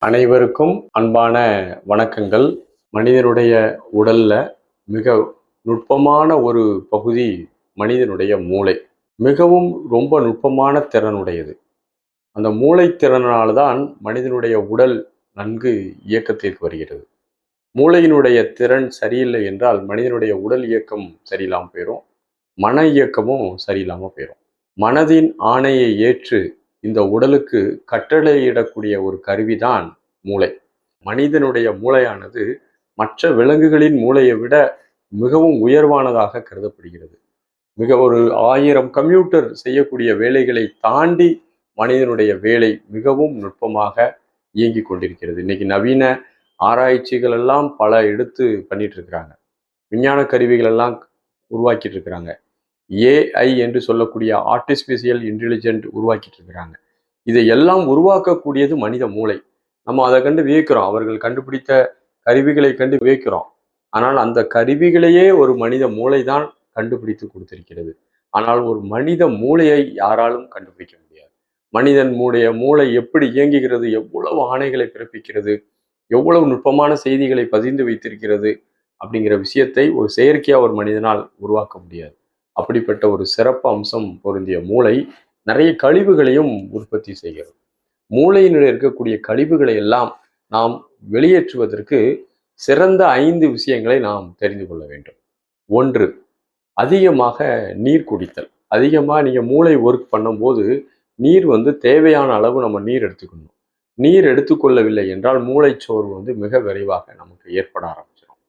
அனைவருக்கும் அன்பான வணக்கங்கள். மனிதனுடைய உடல்ல மிக நுட்பமான ஒரு பகுதி மனிதனுடைய மூளை. மிகவும் ரொம்ப நுட்பமான திறனுடையது. அந்த மூளை திறனால்தான் மனிதனுடைய உடல் நன்கு இயக்கத்திற்கு வருகிறது. மூளையினுடைய திறன் சரியில்லை என்றால் மனிதனுடைய உடல் இயக்கம் சரியில்லாமல் போயிடும், மன இயக்கமும் சரியில்லாமல் போயிடும். மனதின் ஆணையை ஏற்று இந்த உடலுக்கு கட்டளையிடக்கூடிய ஒரு கருவிதான் மூளை. மனிதனுடைய மூளையானது மற்ற விலங்குகளின் மூளையை விட மிகவும் உயர்வானதாக கருதப்படுகிறது. மிக ஒரு 1000 கம்ப்யூட்டர் செய்யக்கூடிய வேலைகளை தாண்டி மனிதனுடைய வேலை மிகவும் நுட்பமாக இயங்கி கொண்டிருக்கிறது. இன்னைக்கு நவீன ஆராய்ச்சிகள் எல்லாம் பல எடுத்து பண்ணிட்டு இருக்கிறாங்க. விஞ்ஞான கருவிகள் எல்லாம் உருவாக்கிட்டு இருக்கிறாங்க. ஏஐ என்று சொல்லக்கூடிய ஆர்டிஃபிஷியல் இன்டெலிஜென்ட் உருவாக்கிட்டு இருக்கிறாங்க. இதை எல்லாம் உருவாக்கக்கூடியது மனித மூளை. நம்ம அதை கண்டு வியக்கிறோம். அவர்கள் கண்டுபிடித்த கருவிகளை கண்டு வியக்கிறோம். ஆனால் அந்த கருவிகளையே ஒரு மனித மூளை தான் கண்டுபிடித்து கொடுத்திருக்கிறது. ஆனால் ஒரு மனித மூளையை யாராலும் கண்டுபிடிக்க முடியாது. மனிதன் மூளை எப்படி இயங்குகிறது, எவ்வளவு ஆணைகளை பிறப்பிக்கிறது, எவ்வளவு நுட்பமான செய்திகளை பதிந்து வைத்திருக்கிறது அப்படிங்கிற விஷயத்தை ஒரு செயற்கையா ஒரு மனிதனால் உருவாக்க முடியாது. அப்படிப்பட்ட ஒரு சிறப்பு அம்சம் பொருந்திய மூளை நிறைய கழிவுகளையும் உற்பத்தி செய்கிறது. மூளையினுடைய இருக்கக்கூடிய கழிவுகளை எல்லாம் நாம் வெளியேற்றுவதற்கு சிறந்த 5 விஷயங்களை நாம் தெரிந்து கொள்ள வேண்டும். 1, அதிகமாக நீர் குடித்தல். அதிகமாக நீங்கள் மூளை ஒர்க் பண்ணும்போது நீர் தேவையான அளவு நம்ம நீர் எடுத்துக்கணும். நீர் எடுத்துக்கொள்ளவில்லை என்றால் மூளை சோர்வு மிக விரைவாக நமக்கு ஏற்பட ஆரம்பிச்சிடும்.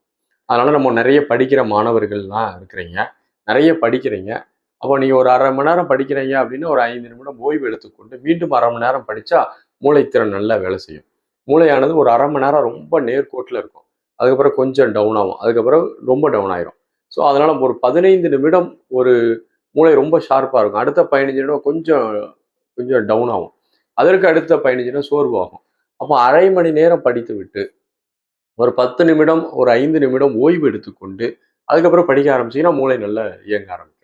அதனால நம்ம நிறைய படிக்கிற மாணவர்கள்லாம் இருக்கிறீங்க, நிறைய படிக்கிறீங்க. அப்போ நீங்கள் ஒரு 1/2 மணி நேரம் படிக்கிறீங்க அப்படின்னா ஒரு 5 நிமிடம் ஓய்வு எடுத்துக்கொண்டு மீண்டும் 1/2 மணி நேரம் படித்தா மூளைத்திறன் நல்லா வேலை செய்யும். மூளையானது ஒரு 1/2 மணி நேரம் ரொம்ப நேர்கோட்டில் இருக்கும், அதுக்கப்புறம் கொஞ்சம் டவுன் ஆகும், அதுக்கப்புறம் ரொம்ப டவுன் ஆயிரும். ஸோ அதனால் ஒரு 15 நிமிடம் ஒரு மூளை ரொம்ப ஷார்ப்பாக இருக்கும். அடுத்த 15 நிமிடம் கொஞ்சம் கொஞ்சம் டவுன் ஆகும், அதற்கு அடுத்த 15 நிமிடம் சோர்வு ஆகும். அப்போ அரை மணி நேரம் படித்து விட்டு ஒரு 10 நிமிடம் ஒரு 5 நிமிடம் ஓய்வு எடுத்துக்கொண்டு அதுக்கப்புறம் படிக்க ஆரம்பிச்சிங்கன்னா மூளை நல்லா இயங்க ஆரம்பிக்கும்.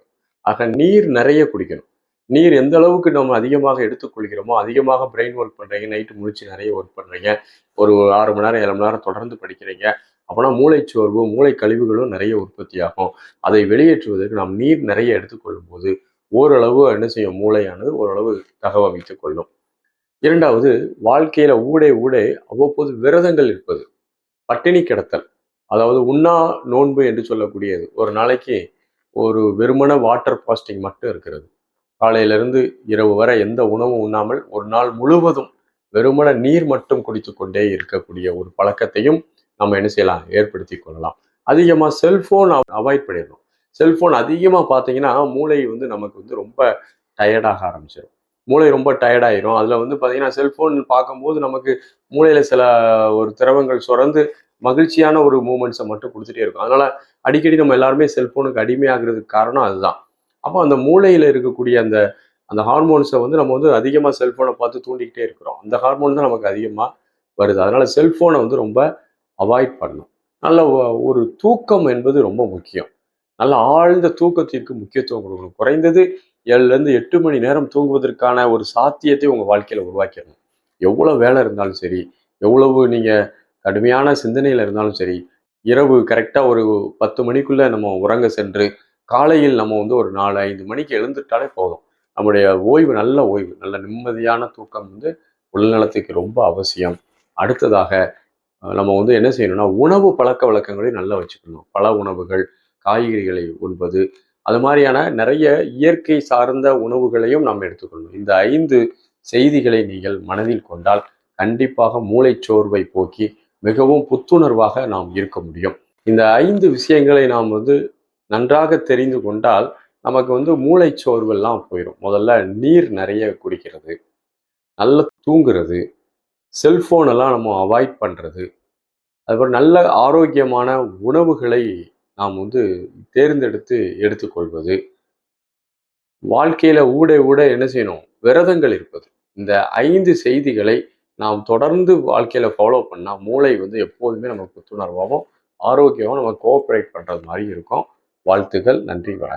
ஆக நீர் நிறைய குடிக்கணும். நீர் எந்த அளவுக்கு நம்ம அதிகமாக எடுத்துக்கொள்கிறோமோ, அதிகமாக பிரெயின் ஒர்க் பண்ணுறீங்க, நைட்டு முழிச்சு நிறைய ஒர்க் பண்ணுறீங்க, ஒரு 6 மணி நேரம் 7 மணி நேரம் தொடர்ந்து படிக்கிறீங்க, அப்போனா மூளைச்சோர்வு மூளை கழிவுகளும் நிறைய உற்பத்தி ஆகும். அதை வெளியேற்றுவதற்கு நாம் நீர் நிறைய எடுத்துக்கொள்ளும் போது ஓரளவு என்ன செய்யும், மூளையானது ஓரளவு தகவமைத்துக் கொள்ளும். 2வது, வாழ்க்கையில ஊடே அவ்வப்போது விரதங்கள் இருப்பது, பட்டினி கிடத்தல், அதாவது உண்ணா நோன்பு என்று சொல்லக்கூடியது. ஒரு நாளைக்கு ஒரு வெறுமன வாட்டர் ஃபாஸ்டிங் மட்டும் இருக்கிறது. காலையிலிருந்து இரவு வரை எந்த உணவும் உண்ணாமல் ஒரு நாள் முழுவதும் வெறுமன நீர் மட்டும் குடித்து கொண்டே இருக்கக்கூடிய ஒரு பழக்கத்தையும் நம்ம என்ன செய்யலாம், ஏற்படுத்தி கொள்ளலாம். அதிகமாக செல்ஃபோன் அவாய்ட் பண்ணிடணும். செல்ஃபோன் அதிகமாக பார்த்தீங்கன்னா மூளை நமக்கு ரொம்ப டயர்டாக ஆரம்பிச்சிடும். மூளை ரொம்ப டயர்டாயிரும். அதில் பார்த்தீங்கன்னா செல்ஃபோன் பார்க்கும்போது நமக்கு மூளையில் சில ஒரு திரவங்கள் சுரந்து மகிழ்ச்சியான ஒரு மூமெண்ட்ஸை மட்டும் கொடுத்துட்டே இருக்கும். அதனால அடிக்கடி நம்ம எல்லாருமே செல்ஃபோனுக்கு அடிமையாகிறதுக்கு காரணம் அதுதான். அப்போ அந்த மூளையில் இருக்கக்கூடிய அந்த அந்த ஹார்மோன்ஸை நம்ம அதிகமாக செல்ஃபோனை பார்த்து தூண்டிக்கிட்டே இருக்கிறோம். அந்த ஹார்மோன் தான் நமக்கு அதிகமாக வருது. அதனால செல்ஃபோனை ரொம்ப அவாய்ட் பண்ணணும். நல்ல ஒரு தூக்கம் என்பது ரொம்ப முக்கியம். நல்ல ஆழ்ந்த தூக்கத்திற்கு முக்கியத்துவம் கொடுக்கணும். குறைந்தது 7லேருந்து 8 மணி நேரம் தூங்குவதற்கான ஒரு சாத்தியத்தை உங்கள் வாழ்க்கையில் உருவாக்கிடணும். எவ்வளோ வேலை இருந்தாலும் சரி, எவ்வளவு நீங்கள் கடுமையான சிந்தனையில் இருந்தாலும் சரி, இரவு கரெக்டாக ஒரு 10 மணிக்குள்ளே நம்ம உறங்க சென்று காலையில் நம்ம ஒரு 4-5 மணிக்கு எழுந்துட்டாலே போதும். நம்முடைய ஓய்வு நல்ல நிம்மதியான தூக்கம் உடல்நலத்துக்கு ரொம்ப அவசியம். அடுத்ததாக நம்ம என்ன செய்யணும்னா, உணவு பழக்க வழக்கங்களை நல்லா வச்சுக்கணும். பல உணவுகள், காய்கறிகளை உண்பது, அது மாதிரியான நிறைய இயற்கை சார்ந்த உணவுகளையும் நாம் எடுத்துக்கொள்ளணும். இந்த 5 செய்திகளை நீங்கள் மனதில் கொண்டால் கண்டிப்பாக மூளைச்சோர்வை போக்கி மிகவும் புத்துணர்வாக நாம் இருக்க முடியும். இந்த 5 விஷயங்களை நாம் நன்றாக தெரிந்து கொண்டால் நமக்கு மூளைச்சோர்வெல்லாம் போயிடும். முதல்ல நீர் நிறைய குடிக்கிறது, நல்ல தூங்குறது, செல்ஃபோன் எல்லாம் நம்ம அவாய்ட் பண்ணுறது, அதுபோல் நல்ல ஆரோக்கியமான உணவுகளை நாம் தேர்ந்தெடுத்து எடுத்துக்கொள்வது, வாழ்க்கையில் ஊட என்ன செய்யணும், விரதங்கள் இருப்பது. இந்த 5 செய்திகளை நாம் தொடர்ந்து வாழ்க்கையில் ஃபாலோ பண்ணால் மூளை எப்போதுமே நம்ம புத்துணர்வாகவும் ஆரோக்கியமாக நம்ம கோஆப்ரேட் பண்ணுறது மாதிரி இருக்கும். வாழ்த்துக்கள். நன்றி, வணக்கம்.